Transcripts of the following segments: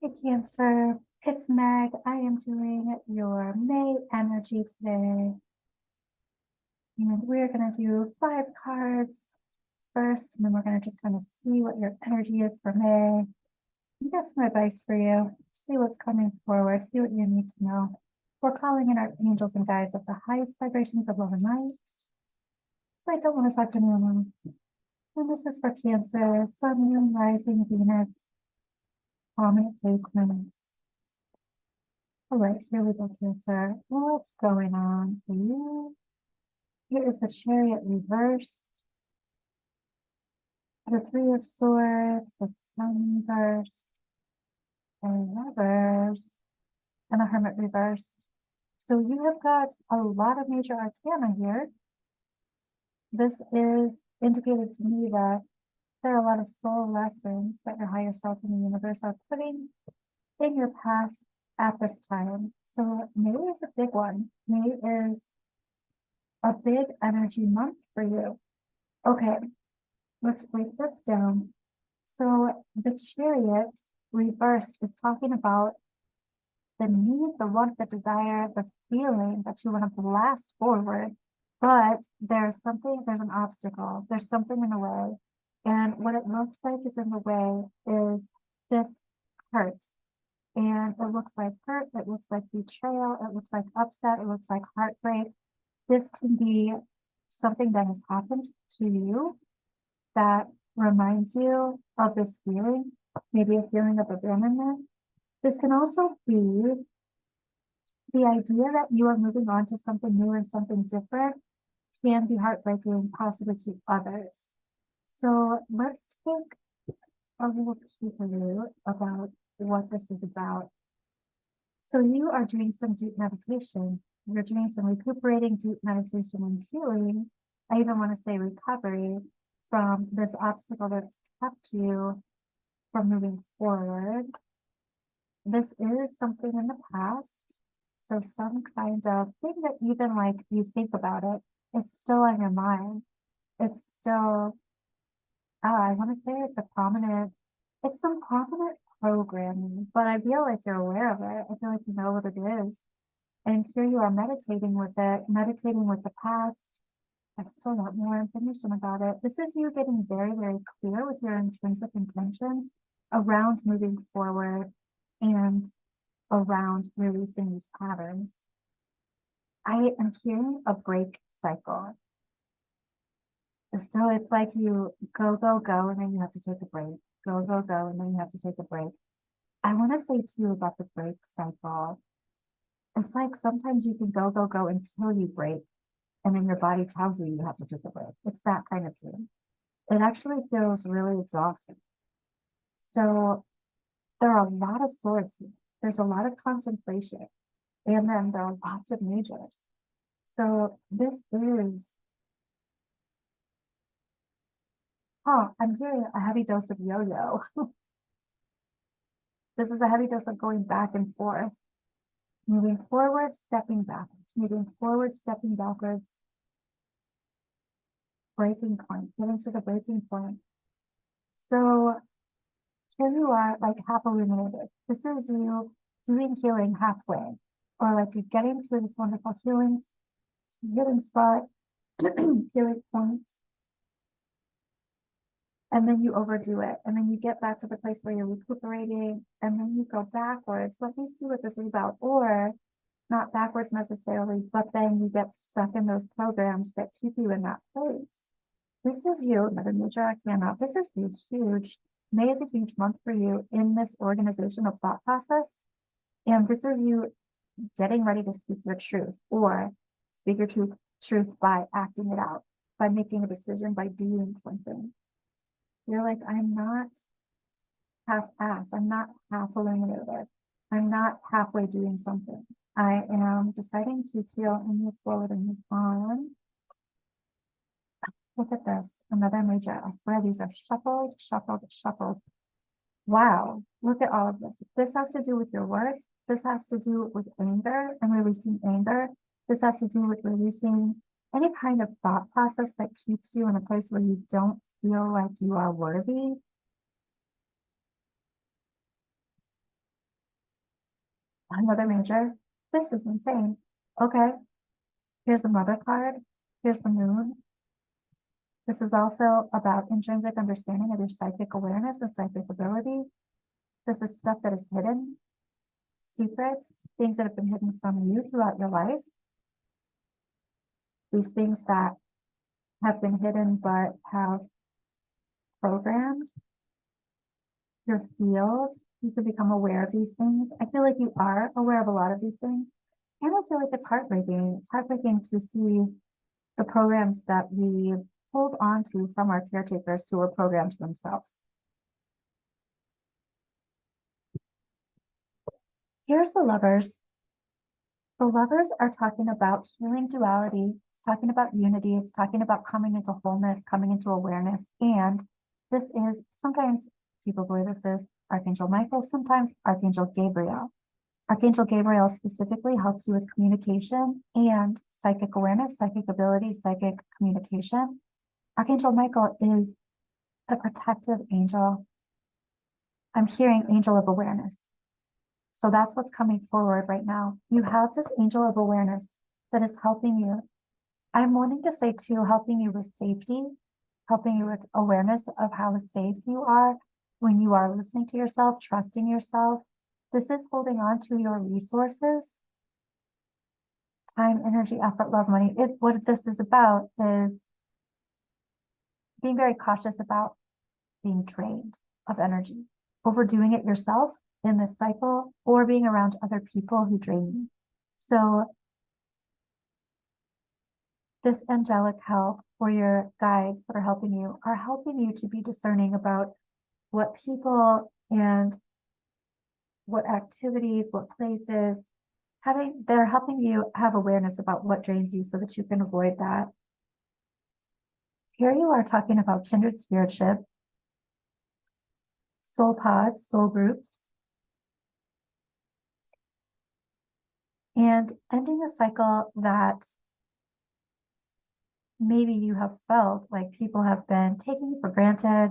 Hey Cancer, it's Meg. I am doing your May energy today. And we're going to do 5 cards first, and then we're going to just kind of see what your energy is for May. I got some advice for you. See what's coming forward, see what you need to know. We're calling in our angels and guides of the highest vibrations of love and light. So I don't want to talk to anyone else. And this is for Cancer, Sun, Moon, Rising, Venus, prominent placements. All right, here we go, Cancer. What's going on for you? Here is the Chariot reversed, the Three of Swords, the Sun reversed, and Lovers, and the Hermit reversed. So you have got a lot of major arcana here. This is indicated to me that there are a lot of soul lessons that your higher self and the universe are putting in your path at this time. So May is a big one. May is a big energy month for you. Okay, let's break this down. So the Chariot reversed is talking about the need, the want, the desire, the feeling that you want to blast forward, but there's an obstacle, there's something in the way. And what it looks like is in the way is this hurt. And it looks like hurt, it looks like betrayal, it looks like upset, it looks like heartbreak. This can be something that has happened to you that reminds you of this feeling, maybe a feeling of abandonment. This can also be the idea that you are moving on to something new and something different can be heartbreaking, possibly to others. So let's take a little peek about what this is about. So you are doing some deep meditation. You're doing some recuperating deep meditation and healing. I even want to say recovery from this obstacle that's kept you from moving forward. This is something in the past. So some kind of thing that even like you think about it, it's still on your mind. It's still, I want to say it's some prominent programming, but I feel like you're aware of it. I feel like you know what it is. And here you are meditating with it, meditating with the past. I've still got more information about it. This is you getting very, very clear with your intrinsic intentions around moving forward and around releasing these patterns. I am hearing a break cycle. So it's like you go, go, go, and then you have to take a break. Go, go, go, and then you have to take a break. I want to say to you about the break cycle. It's like sometimes you can go, go, go until you break, and then your body tells you you have to take a break. It's that kind of thing. It actually feels really exhausting. So there are a lot of swords here. There's a lot of contemplation, and then there are lots of majors. So this is, I'm hearing a heavy dose of yo-yo. This is a heavy dose of going back and forth, moving forward, stepping backwards, moving forward, stepping backwards, breaking point, getting to the breaking point. So here you are, like half illuminated. This is you doing healing halfway, or like you're getting to this wonderful healing spot, healing point, and then you overdo it, and then you get back to the place where you're recuperating, and then you go backwards. Let me see what this is about, or not backwards necessarily, but then you get stuck in those programs that keep you in that place. This is you, another major arcana. This is huge. May is a huge month for you in this organizational thought process. And this is you getting ready to speak your truth, or speak your truth by acting it out, by making a decision, by doing something. You're like, I'm not half-assed. I'm not half illuminated. I'm not halfway doing something. I am deciding to heal and move forward and move on. Look at this, another major. I swear these are shuffled, shuffled, shuffled. Wow, look at all of this. This has to do with your worth. This has to do with anger and releasing anger. This has to do with releasing any kind of thought process that keeps you in a place where you don't feel like you are worthy. Another major. This is insane. Okay. Here's the mother card. Here's the moon. This is also about intrinsic understanding of your psychic awareness and psychic ability. This is stuff that is hidden, secrets, things that have been hidden from you throughout your life. These things that have been hidden but have programmed your field. You can become aware of these things. I feel like you are aware of a lot of these things. And I feel like it's heartbreaking. It's heartbreaking to see the programs that we hold on to from our caretakers who are programmed themselves. Here's the lovers. The lovers are talking about healing duality. It's talking about unity. It's talking about coming into wholeness, coming into awareness. And this is sometimes people believe this is Archangel Michael, sometimes Archangel Gabriel. Archangel Gabriel specifically helps you with communication and psychic awareness, psychic ability, psychic communication. Archangel Michael is the protective angel. I'm hearing angel of awareness. So that's what's coming forward right now. You have this angel of awareness that is helping you. I'm wanting to say too, helping you with safety, helping you with awareness of how safe you are when you are listening to yourself, trusting yourself. This is holding on to your resources, time, energy, effort, love, money. What this is about is being very cautious about being drained of energy, overdoing it yourself in this cycle, or being around other people who drain you. So this angelic help or your guides that are helping you to be discerning about what people and what activities, what places, they're helping you have awareness about what drains you so that you can avoid that. Here you are talking about kindred spiritship, soul pods, soul groups, and ending a cycle that maybe you have felt like people have been taking for granted,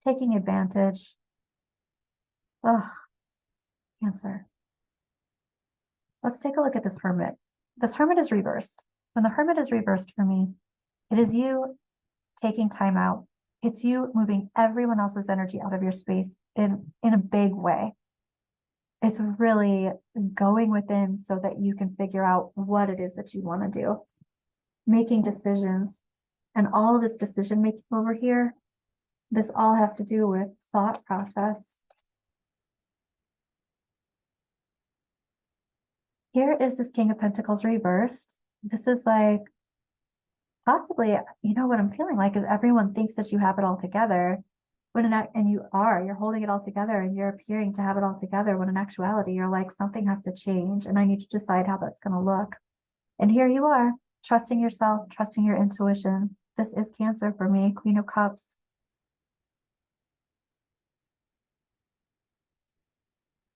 taking advantage. Ugh, Cancer. Let's take a look at this hermit. This hermit is reversed. When the hermit is reversed for me, it is you taking time out. It's you moving everyone else's energy out of your space in a big way. It's really going within so that you can figure out what it is that you want to do. Making decisions. And all of this decision making over here, this all has to do with thought process. Here is this King of Pentacles reversed. This is like, possibly, what I'm feeling like is everyone thinks that you have it all together, and you're holding it all together and you're appearing to have it all together, when in actuality, you're like, something has to change and I need to decide how that's going to look. And here you are, trusting yourself, trusting your intuition. This is Cancer for me, Queen of Cups.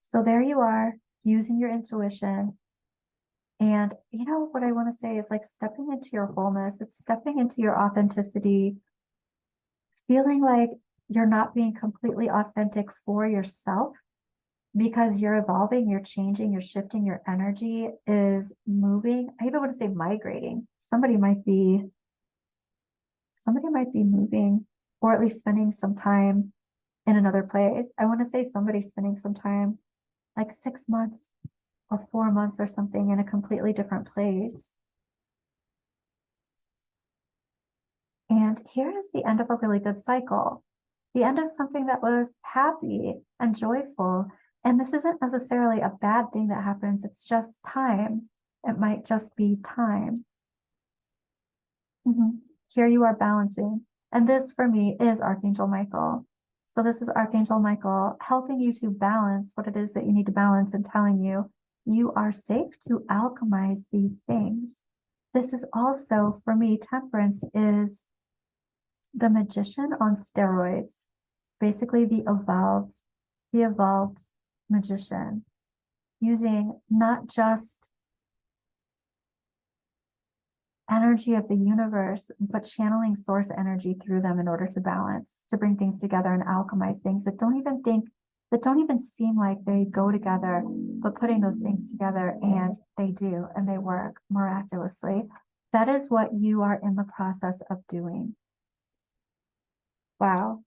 So there you are, using your intuition. And what I want to say is like stepping into your wholeness. It's stepping into your authenticity, feeling like you're not being completely authentic for yourself because you're evolving, you're changing, you're shifting, your energy is moving. I even want to say migrating. Somebody might be moving, or at least spending some time in another place. I want to say somebody's spending some time, like 6 months or 4 months or something, in a completely different place. And here is the end of a really good cycle, the end of something that was happy and joyful. And this isn't necessarily a bad thing that happens. It's just time. It might just be time. Here you are balancing. And this for me is Archangel Michael. So this is Archangel Michael helping you to balance what it is that you need to balance and telling you, you are safe to alchemize these things. This is also, for me, Temperance is the magician on steroids, basically the evolved magician, using not just energy of the universe, but channeling source energy through them in order to balance, to bring things together and alchemize things that don't even think that don't even seem like they go together, but putting those things together, and they do, and they work miraculously. That is what you are in the process of doing. Wow.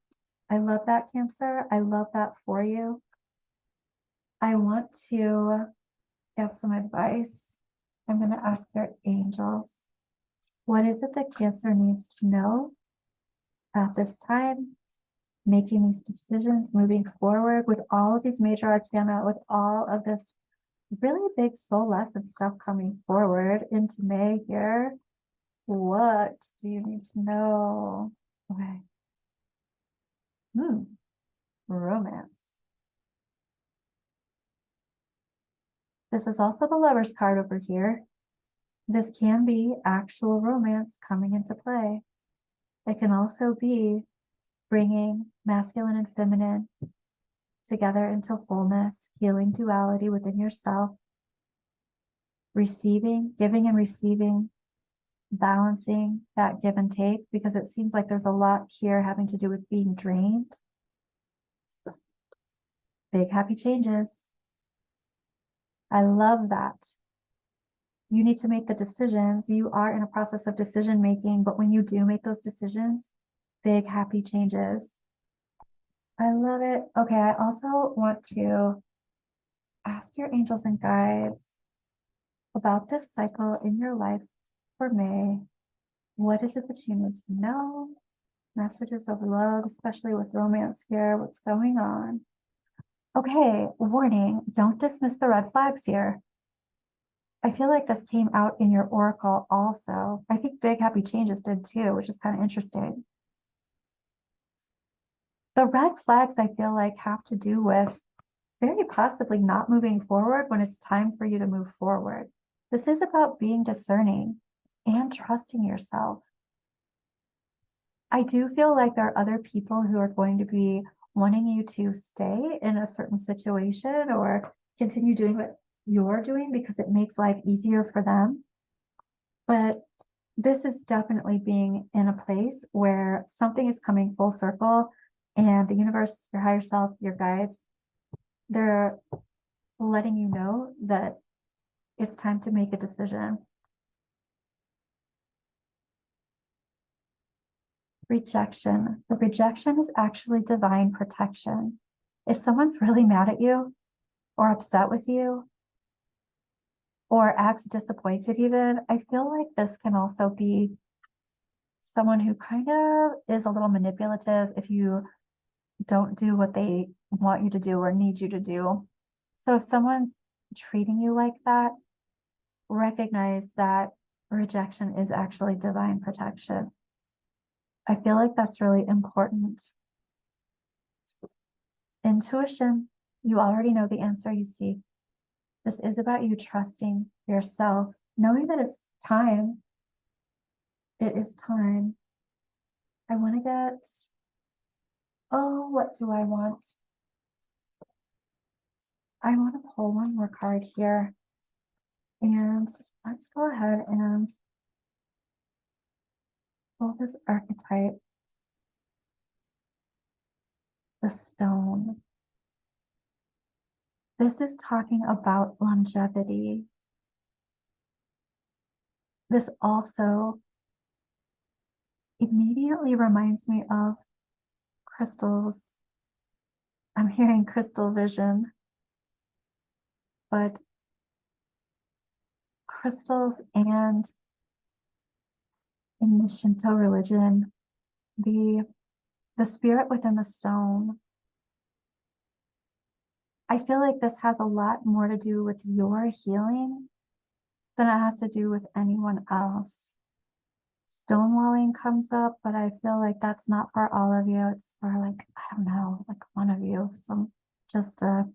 I love that, Cancer. I love that for you. I want to get some advice. I'm going to ask your angels. What is it that Cancer needs to know at this time? Making these decisions, moving forward with all of these major arcana, with all of this really big soul lesson stuff coming forward into May here. What do you need to know? Okay. Romance. This is also the Lover's card over here. This can be actual romance coming into play. It can also be bringing masculine and feminine together into wholeness, healing duality within yourself, receiving, giving and receiving, balancing that give and take, because it seems like there's a lot here having to do with being drained. Big happy changes. I love that. You need to make the decisions. You are in a process of decision making, but when you do make those decisions, big happy changes. I love it. Okay, I also want to ask your angels and guides about this cycle in your life for May. What is it that you need to know? Messages of love, especially with romance here. What's going on? Okay, warning, don't dismiss the red flags here. I feel like this came out in your oracle also. I think big happy changes did too, which is kind of interesting. The red flags, I feel like, have to do with very possibly not moving forward when it's time for you to move forward. This is about being discerning and trusting yourself. I do feel like there are other people who are going to be wanting you to stay in a certain situation or continue doing what you're doing because it makes life easier for them. But this is definitely being in a place where something is coming full circle, and the universe, your higher self, your guides, they're letting you know that it's time to make a decision. Rejection. The rejection is actually divine protection. If someone's really mad at you or upset with you or acts disappointed even, I feel like this can also be someone who kind of is a little manipulative if you don't do what they want you to do or need you to do. So if someone's treating you like that, recognize that rejection is actually divine protection. I feel like that's really important. Intuition, you already know the answer you seek. This is about you trusting yourself, knowing that it's time. It is time. I want to get, oh, what do I want? I want to pull one more card here. And let's go ahead and pull this archetype, the stone. This is talking about longevity. This also immediately reminds me of crystals. I'm hearing crystal vision, but crystals and in the Shinto religion, the spirit within the stone. I feel like this has a lot more to do with your healing than it has to do with anyone else. Stonewalling comes up, but I feel like that's not for all of you. It's for like, I don't know, like one of you, some just a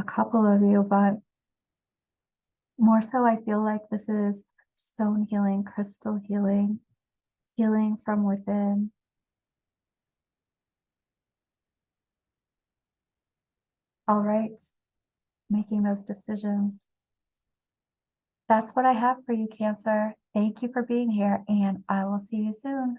couple of you, but more so I feel like this is stone healing, crystal healing, healing from within. All right, making those decisions. That's what I have for you, Cancer. Thank you for being here, and I will see you soon.